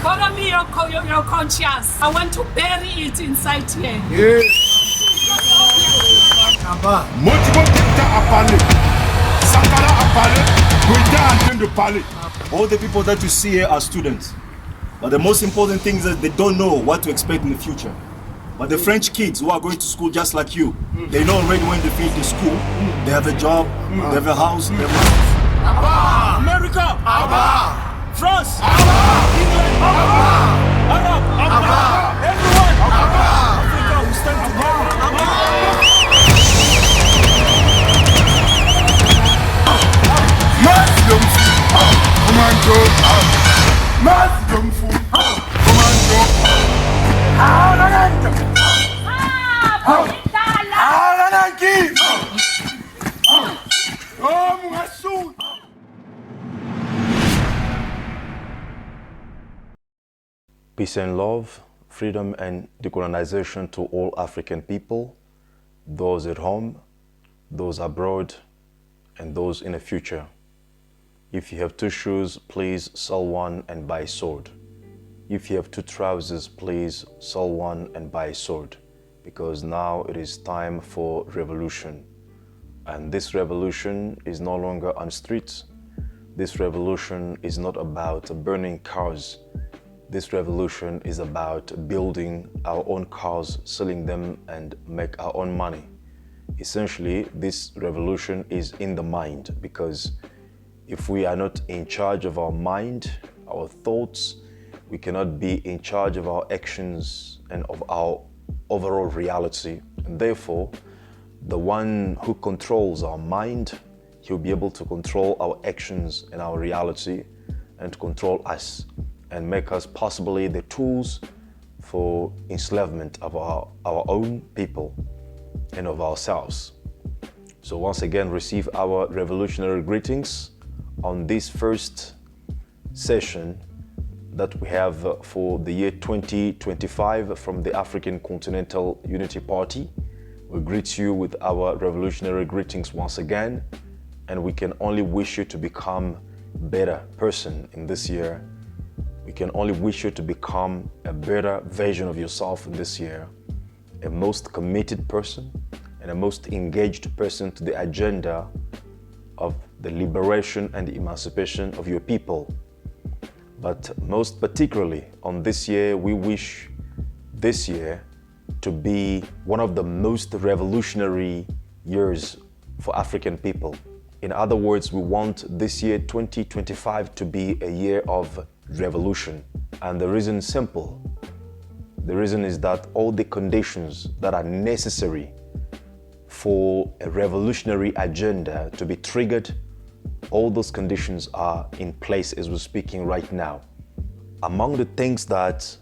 Follow me your conscience. I want to bury it inside here. Yes. Motivo Dicta a parlé. Sankara a parlé. Goïta est en train de parler. All the people that you see here are students. But the most important thing is that they don't know what to expect in the future. But the French kids who are going to school just like you, they know already when they finish the school, they have a job, they have a house, they have America! Abba! France! Abba! England! Abba! Arab! Abba! Everyone! Abba! Africa, we stand together! Abba! Mass young fool! Commando! Mass young fool! Commando! Peace and love, freedom and decolonization to all African people, those at home, those abroad, and those in the future. If you have two shoes, please sell one and buy a sword. If you have two trousers, please sell one and buy a sword, because now it is time for revolution. And this revolution is no longer on streets. This revolution is not about burning cars. This revolution is about building our own cars, selling them, and make our own money. Essentially, this revolution is in the mind, because if we are not in charge of our mind, our thoughts, we cannot be in charge of our actions and of our overall reality. And therefore, the one who controls our mind, he'll be able to control our actions and our reality, and to control us and make us possibly the tools for enslavement of our own people and of ourselves. So once again, receive our revolutionary greetings on this first session that we have for the year 2025 from the African Continental Unity Party. We greet you with our revolutionary greetings once again, and we can only wish you to become a better person in this year. We can only wish you to become a better version of yourself in this year, a most committed person and a most engaged person to the agenda of the liberation and the emancipation of your people. But most particularly on this year, we wish this year to be one of the most revolutionary years for African people. In other words, we want this year 2025 to be a year of revolution. And the reason is simple. The reason is that all the conditions that are necessary for a revolutionary agenda to be triggered, all those conditions are in place as we're speaking right now. Among the things that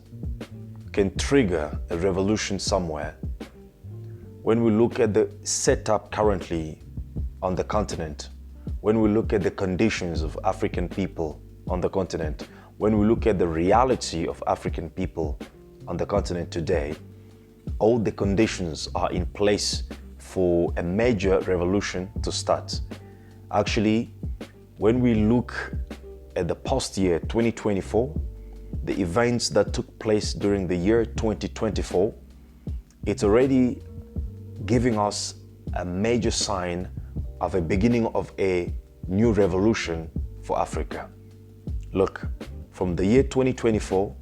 can trigger a revolution somewhere, when we look at the setup currently on the continent, when we look at the conditions of African people on the continent, when we look at the reality of African people on the continent today, all the conditions are in place for a major revolution to start. Actually, when we look at the past year 2024, the events that took place during the year 2024, it's already giving us a major sign of a beginning of a new revolution for Africa. Look, from the year 2024,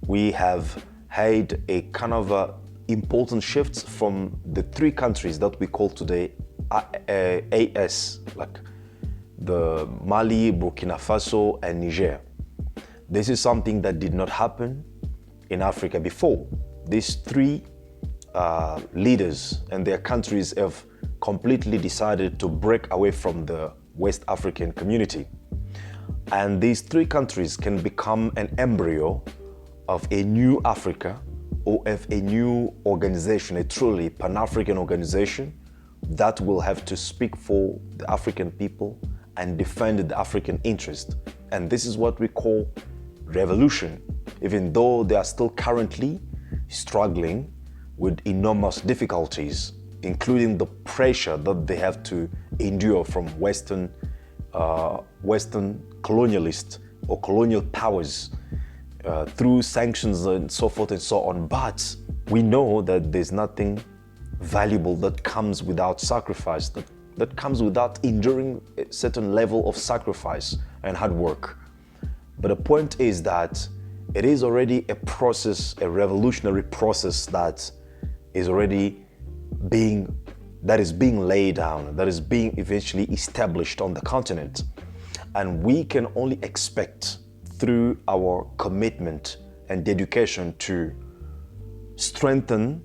we have had a kind of important shifts from the three countries that we call today AS, like the Mali, Burkina Faso, and Niger. This is something that did not happen in Africa before. These three leaders and their countries have completely decided to break away from the West African community. And these three countries can become an embryo of a new Africa, or of a new organization, a truly Pan-African organization that will have to speak for the African people and defend the African interest. And this is what we call revolution, even though they are still currently struggling with enormous difficulties, including the pressure that they have to endure from Western colonialists or colonial powers through sanctions and so forth and so on. But we know that there's nothing valuable that comes without sacrifice, that comes without enduring a certain level of sacrifice and hard work. But the point is that it is already a process, a revolutionary process that is already being laid down, that is being eventually established on the continent. And we can only expect through our commitment and dedication to strengthen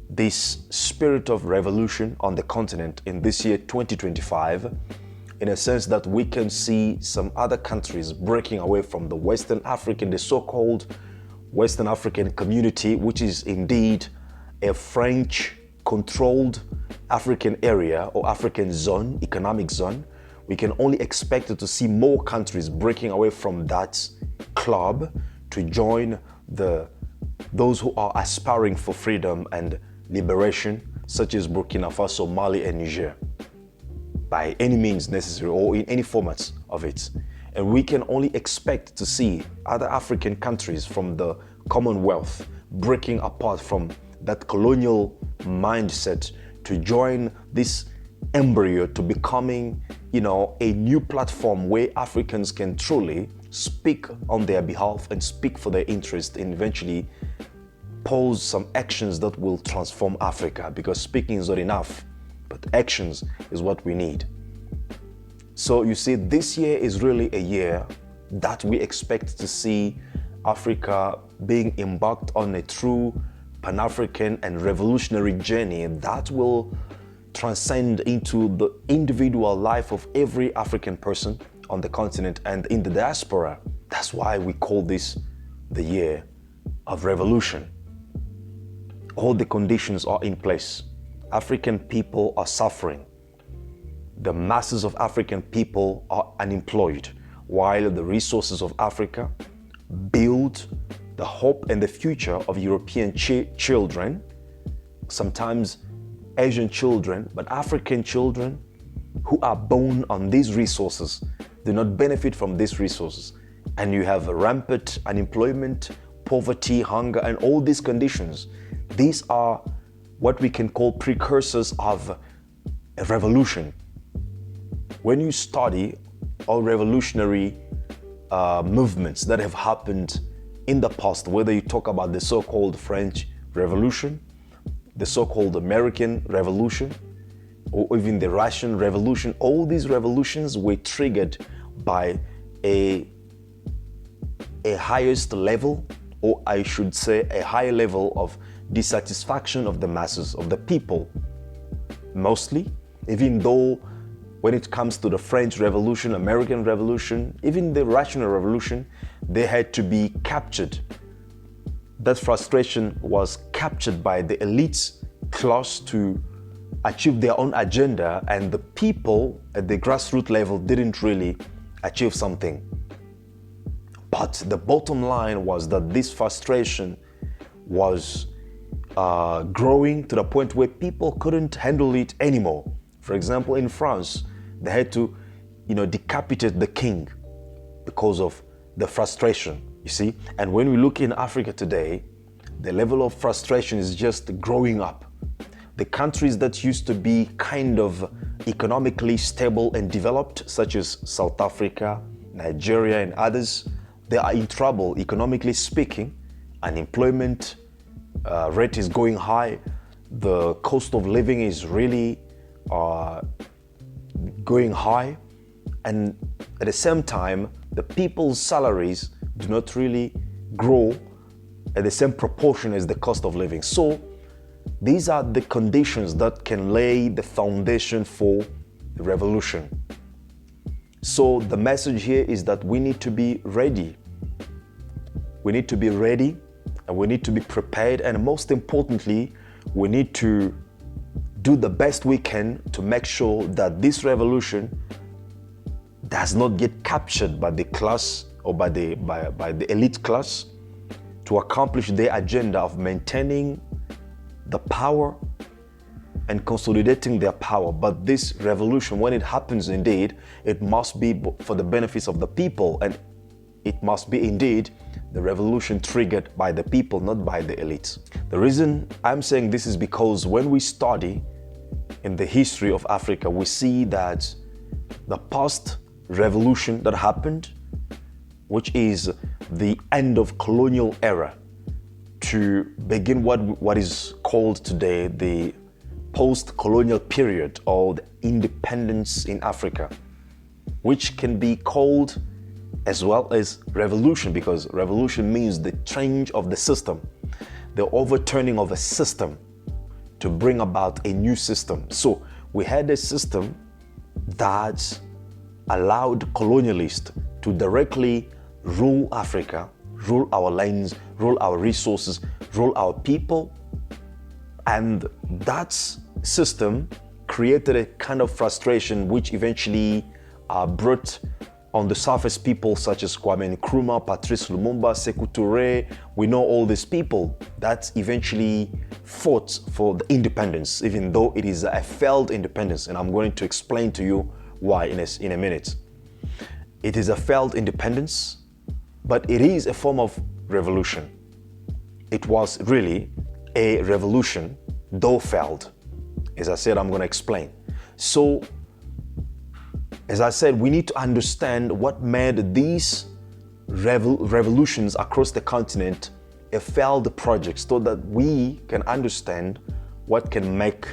this spirit of revolution on the continent in this year 2025, in a sense that we can see some other countries breaking away from the Western African, the so-called Western African community, which is indeed a French-controlled African area or African zone, economic zone. We can only expect to see more countries breaking away from that club to join those who are aspiring for freedom and liberation, such as Burkina Faso, Mali, and Niger, by any means necessary or in any formats of it. And we can only expect to see other African countries from the Commonwealth breaking apart from that colonial mindset to join this embryo to becoming, a new platform where Africans can truly speak on their behalf and speak for their interest and eventually pose some actions that will transform Africa, because speaking is not enough, but actions is what we need. So you see, this year is really a year that we expect to see Africa being embarked on a true Pan-African and revolutionary journey that will transcend into the individual life of every African person on the continent and in the diaspora. That's why we call this the year of revolution. All the conditions are in place. African people are suffering. The masses of African people are unemployed, while the resources of Africa build the hope and the future of European children, sometimes Asian children, but African children who are born on these resources do not benefit from these resources. And you have rampant unemployment, poverty, hunger, and all these conditions. These are what we can call precursors of a revolution. When you study all revolutionary movements that have happened in the past, whether you talk about the so-called French Revolution, the so-called American Revolution, or even the Russian Revolution, all these revolutions were triggered by a highest level, or I should say a high level of dissatisfaction of the masses, of the people, mostly, even though when it comes to the French Revolution, American Revolution, even the Russian Revolution, they had to be captured. That frustration was captured by the elites class to achieve their own agenda, and the people at the grassroots level didn't really achieve something. But the bottom line was that this frustration was growing to the point where people couldn't handle it anymore. For example, in France, they had to, decapitate the king because of the frustration, you see. And when we look in Africa today, the level of frustration is just growing up. The countries that used to be kind of economically stable and developed, such as South Africa, Nigeria, and others, they are in trouble, economically speaking. Unemployment rate is going high. The cost of living is really going high. And at the same time, the people's salaries do not really grow at the same proportion as the cost of living. So these are the conditions that can lay the foundation for the revolution. So the message here is that we need to be ready. We need to be ready, and we need to be prepared, and most importantly, we need to do the best we can to make sure that this revolution does not get captured by the class or by the elite class to accomplish their agenda of maintaining the power and consolidating their power. But this revolution, when it happens indeed, it must be for the benefits of the people. And it must be indeed the revolution triggered by the people, not by the elites. The reason I'm saying this is because when we study in the history of Africa, we see that the past revolution that happened, which is the end of colonial era, to begin what is called today the post-colonial period or the independence in Africa, which can be called as well as revolution, because revolution means the change of the system, the overturning of a system to bring about a new system. So we had a system that allowed colonialists to directly rule Africa, rule our lands, rule our resources, rule our people. And that system created a kind of frustration which eventually brought on the surface people such as Kwame Nkrumah, Patrice Lumumba, Sekou Touré. We know all these people that eventually fought for the independence, even though it is a failed independence. And I'm going to explain to you why in a minute. It is a failed independence, but it is a form of revolution. It was really a revolution, though failed. As I said, I'm going to explain. So, as I said, we need to understand what made these revolutions across the continent a failed project, so that we can understand what can make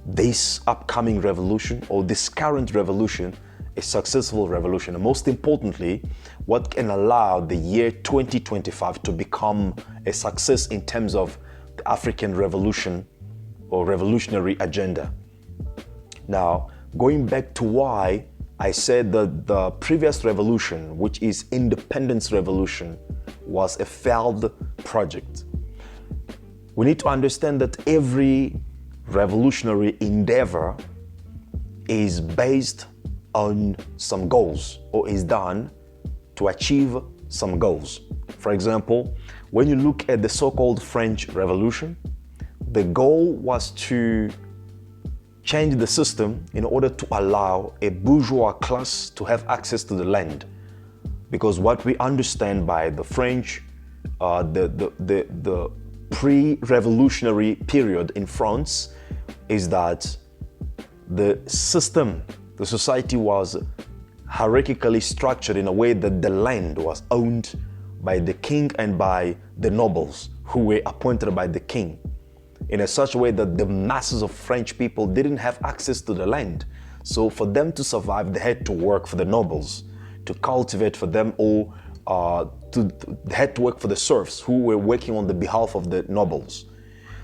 this upcoming revolution or this current revolution a successful revolution. And most importantly, what can allow the year 2025 to become a success in terms of the African revolution or revolutionary agenda. Now, going back to why I said that the previous revolution, which is independence revolution, was a failed project. We need to understand that every revolutionary endeavor is based on some goals, or is done to achieve some goals. For example, when you look at the so-called French Revolution, the goal was to change the system in order to allow a bourgeois class to have access to the land. Because what we understand by the French, the pre-revolutionary period in France, is that the system, the society was hierarchically structured in a way that the land was owned by the king and by the nobles who were appointed by the king, in a such way that the masses of French people didn't have access to the land. So for them to survive, they had to work for the nobles, to cultivate for them, or they had to work for the serfs who were working on the behalf of the nobles.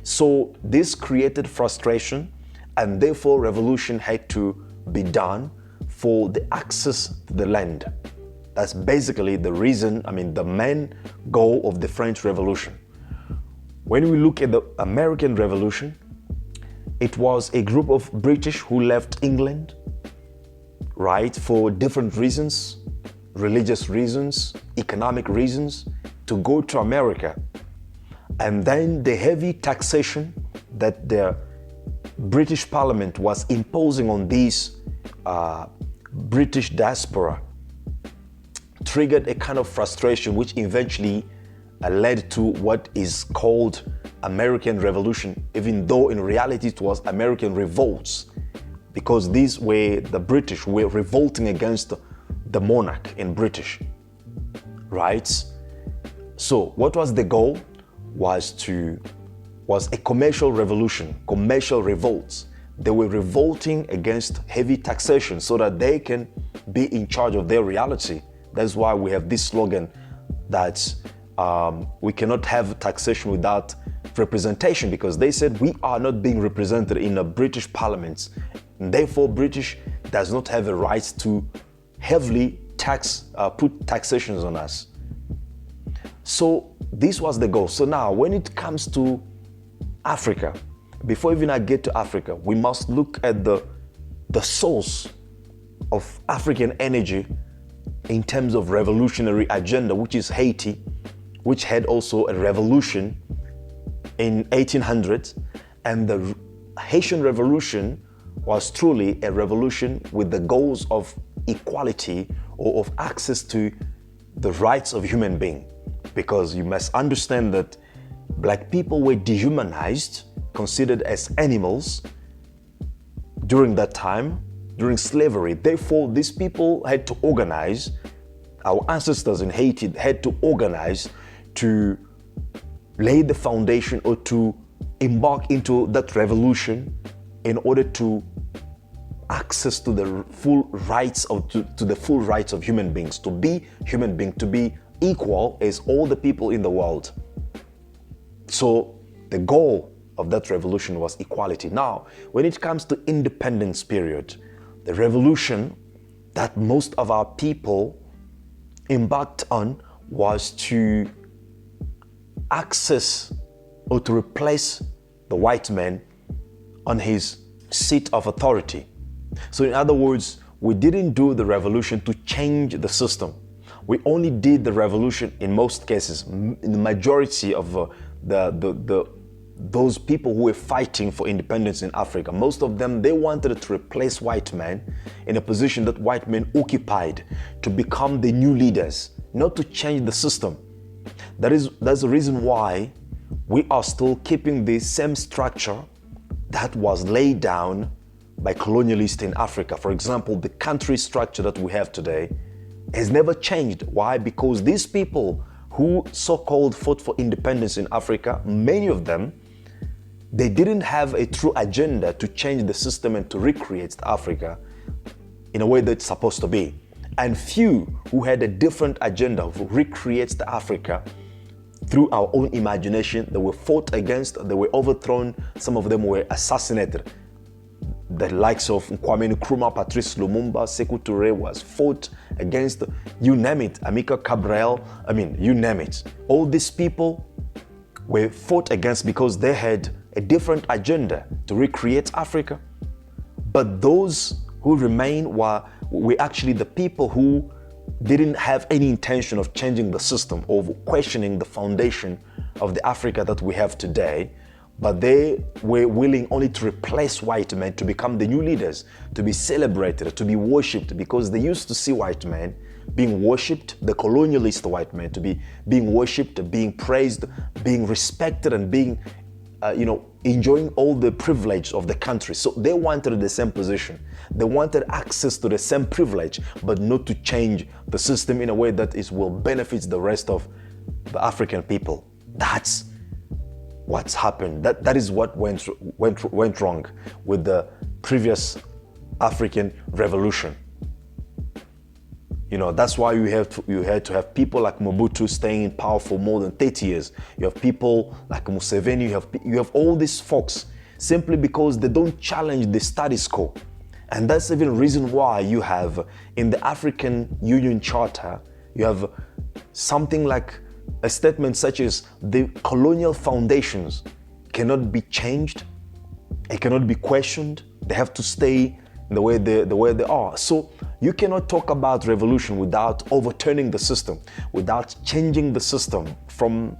So this created frustration, and therefore revolution had to be done for the access to the land. That's basically the reason, the main goal of the French Revolution. When we look at the American Revolution, it was a group of British who left England, right, for different reasons, religious reasons, economic reasons, to go to America. And then the heavy taxation that the British Parliament was imposing on these British diaspora triggered a kind of frustration, which eventually led to what is called American Revolution, even though in reality it was American revolts, because these were the British were revolting against the monarch in British, right? So what was the goal? Was a commercial revolution, commercial revolts. They were revolting against heavy taxation so that they can be in charge of their reality. That's why we have this slogan that we cannot have taxation without representation, because they said we are not being represented in a British parliament. And therefore, British does not have a right to heavily put taxations on us. So this was the goal. So now when it comes to Africa, before even I get to Africa, we must look at the source of African energy in terms of revolutionary agenda, which is Haiti, which had also a revolution in 1800s. And the Haitian Revolution was truly a revolution with the goals of equality or of access to the rights of human being, because you must understand that black people were dehumanized, considered as animals during that time, during slavery. Therefore, these people had to organize. Our ancestors in Haiti had to organize to lay the foundation or to embark into that revolution in order to access to the full rights to the full rights of human beings, to be human being, to be equal as all the people in the world. So the goal of that revolution was equality. Now, when it comes to independence period, the revolution that most of our people embarked on was to access or to replace the white man on his seat of authority. So in other words, we didn't do the revolution to change the system. We only did the revolution, in most cases, in the majority of those people who were fighting for independence in Africa. Most of them, they wanted to replace white men in a position that white men occupied, to become the new leaders, not to change the system. That's the reason why we are still keeping the same structure that was laid down by colonialists in Africa. For example, the country structure that we have today has never changed. Why? Because these people who so-called fought for independence in Africa, many of them, they didn't have a true agenda to change the system and to recreate Africa in a way that's supposed to be. And few who had a different agenda to recreate the Africa through our own imagination, they were fought against, they were overthrown, some of them were assassinated. The likes of Kwame Nkrumah, Patrice Lumumba, Sekou Touré was fought against, you name it, Amilcar Cabral, you name it. All these people were fought against because they had a different agenda to recreate Africa. But those who remain were actually the people who didn't have any intention of changing the system or questioning the foundation of the Africa that we have today, but they were willing only to replace white men, to become the new leaders, to be celebrated, to be worshipped, because they used to see white men being worshipped, the colonialist white men to be being worshipped, being praised, being respected, and being, enjoying all the privilege of the country. So they wanted the same position. They wanted access to the same privilege, but not to change the system in a way that will benefit the rest of the African people. That's what's happened. That is what went wrong with the previous African revolution. That's why you had to have people like Mobutu staying in power for more than 30 years. You have people like Museveni, you have all these folks simply because they don't challenge the status quo. And that's even the reason why you have in the African Union Charter, you have something like a statement such as the colonial foundations cannot be changed, it cannot be questioned, they have to stay the way they are. So you cannot talk about revolution without overturning the system, without changing the system from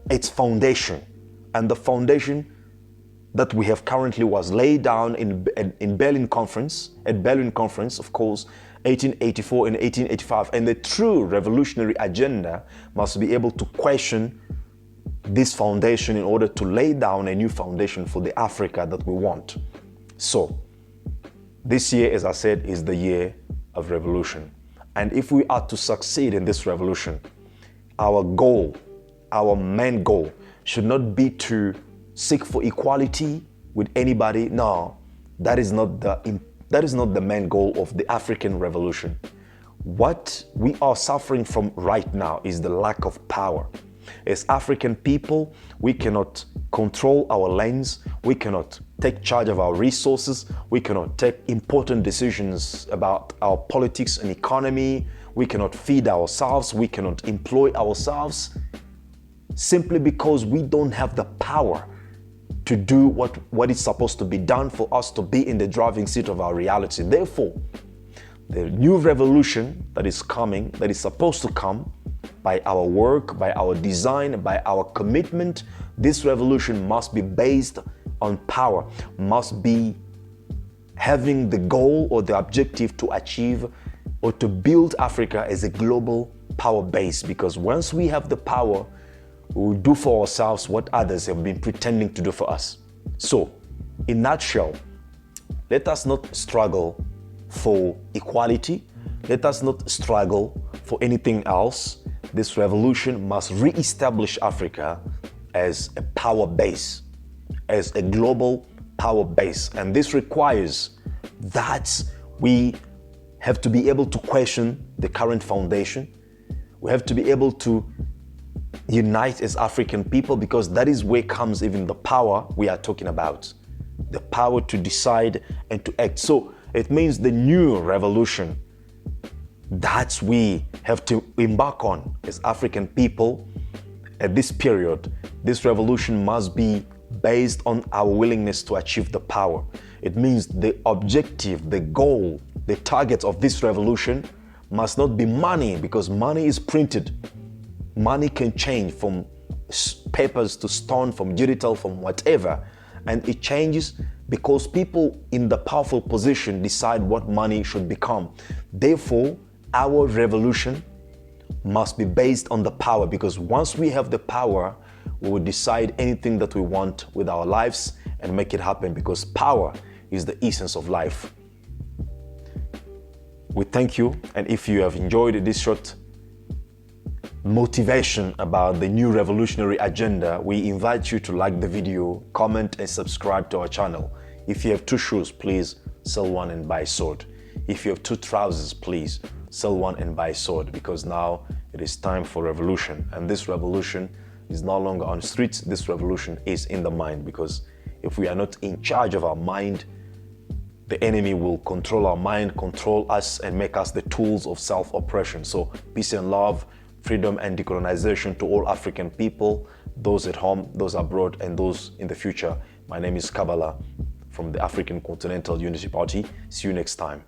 its foundation. And the foundation that we have currently was laid down in Berlin Conference, of course, 1884 and 1885. And the true revolutionary agenda must be able to question this foundation in order to lay down a new foundation for the Africa that we want. So this year, as I said, is the year of revolution. And if we are to succeed in this revolution, our goal, our main goal, should not be to seek for equality with anybody. No, that is not the main goal of the African revolution. What we are suffering from right now is the lack of power. As African people, we cannot control our lands, we cannot take charge of our resources, we cannot take important decisions about our politics and economy, we cannot feed ourselves, we cannot employ ourselves, simply because we don't have the power to do what is supposed to be done for us to be in the driving seat of our reality. Therefore, the new revolution that is coming, that is supposed to come by our work, by our design, by our commitment, this revolution must be based on power, must be having the goal or the objective to achieve or to build Africa as a global power base, because once we have the power, we will do for ourselves what others have been pretending to do for us. So, in a nutshell, let us not struggle for equality. Let us not struggle for anything else. This revolution must re-establish Africa as a power base, as a global power base. And this requires that we have to be able to question the current foundation. We have to be able to unite as African people, because that is where comes even the power we are talking about. The power to decide and to act. So it means the new revolution that we have to embark on as African people at this period. This revolution must be based on our willingness to achieve the power. It means the objective, the goal, the target of this revolution must not be money, because money is printed. Money can change from papers to stone, from digital, from whatever. And it changes because people in the powerful position decide what money should become. Therefore, our revolution must be based on the power, because once we have the power, we will decide anything that we want with our lives and make it happen, because power is the essence of life. We thank you, and if you have enjoyed this short motivation about the new revolutionary agenda, we invite you to like the video, comment and subscribe to our channel. If you have 2 shoes, please sell one and buy a sword. If you have 2 trousers, please sell one and buy a sword, because now it is time for revolution. And this revolution is no longer on the streets. This revolution is in the mind, because if we are not in charge of our mind, the enemy will control our mind, control us, and make us the tools of self-oppression. So peace and love, freedom and decolonization to all African people, those at home, those abroad, and those in the future. My name is Kabbalah from the African Continental Unity Party. See you next time.